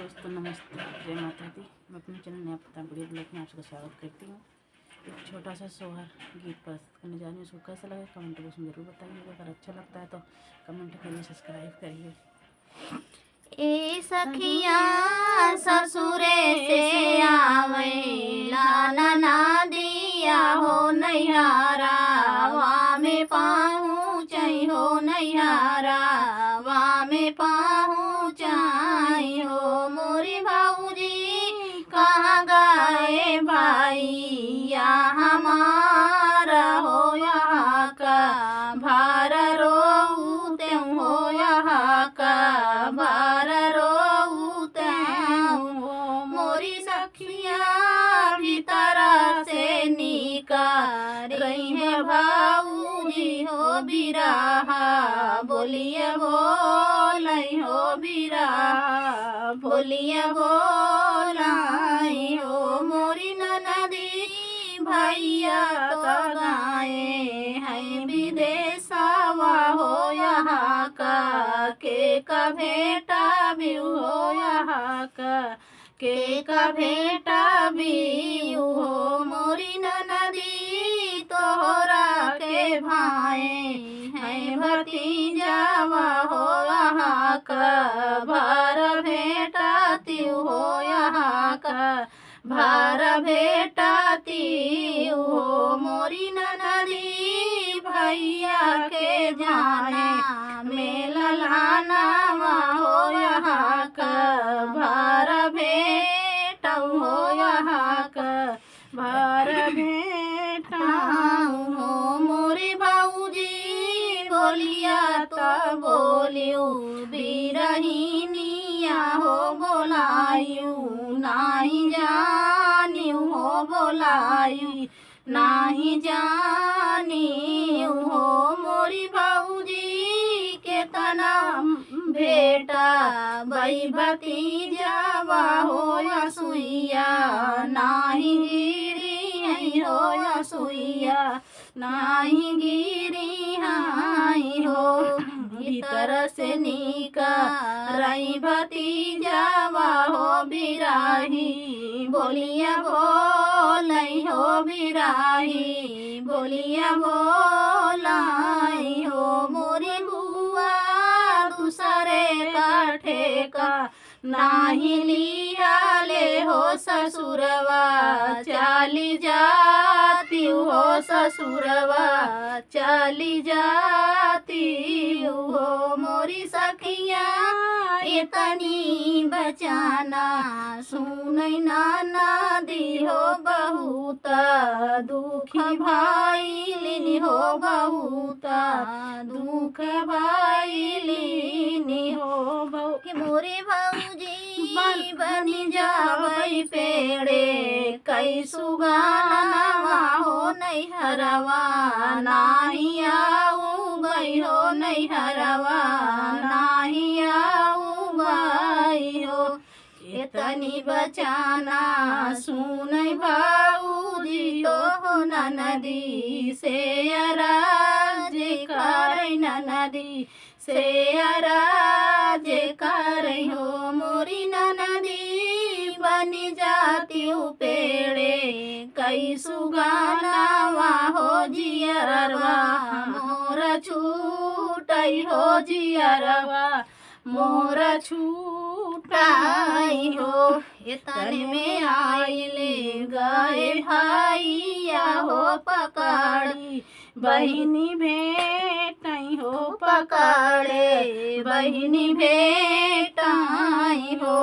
दोस्तों नमस्ते, जय माता दी। मैं अपने चैनल नया पता वीडियो ब्लॉग में आप सबका स्वागत करती हूँ। एक छोटा सा सोहर गीत प्रस्तुत करने जा रही हूँ। उसको कैसा लगे कमेंट बॉक्स में ज़रूर बताइएगा। अगर अच्छा लगता है तो कमेंट करिए, सब्सक्राइब करिए। ए सखिया ससुरे से आवेला ना दिया हो नैहारा वा में पहुँचई हो नैहारा वा में पहुँचई हो। मोरी भाऊजी कहाँ गए भाई या हमारा हो यहाँ का भार रोते हो यहाँ का भार रोते हो। मोरी सखिया भीतर से निकाल रही है भाऊजी हो बिराहा बोलिए बोलाई हो बिराहा बोलिए बोलाई हो। मोरी ननदी भैया तो गाए हैं विदेशवा हो यहाँ का के भेटा भी हो यहाँ का भेटा भी हो। मोरी ननदी तोहरा के भाई हैं भतीजावा हो यहाँ का भार भेटाती हो यहाँ का भार भेटाती हो। मोरी ननदी भैया के जाने मेला लानावा हो यहाँ का भार भेटा हो यहाँ का भार भेटा हो। मोरी भाऊजी बोलिया तो बोलियो बिरहिनिया हो बोलायू नाही जानी हो बोलाई नाही जानी हो। मोरी भाऊजी के तना भेटा बई भतीजावा हो या सुइया नाही गिरी हो या सुइया नाही गिरी हाई हो। भीतर से निका रही भतीजावा हो बिराही बोलिया बोलाई हो बिराही बोलिया बोलाई हो। मोरी बुआ दूसरे का ठेका नाही लिया ले हो ससुरवा चाली जाती हो ससुरवा चाली जाती हो। मोरी सखिया इतनी बचाना सुनई नाना दी हो बहुत दुख भाई लिनी हो बहुत दुख भाई लिनी हो। मोरे भाऊजी बनी जावई पेड़े कई सुगाना हो नैहरवा नाही आऊ गई हो नैहरवा नाही आऊ गई हो। इतनी बचाना सुनई भाऊजी तो हो ननदी से अराज करई ननदी से अराज करई हो। मोरी ननदी बनी जाती पेड़े कई सुगानावा हो जियरवा मोर छूटई हो जियरवा मोर छूटाई हो। इतने में आइले गए भाईया हो पकड़ी बहिनी भेटाई हो पकड़े बहिनी भेटाई हो।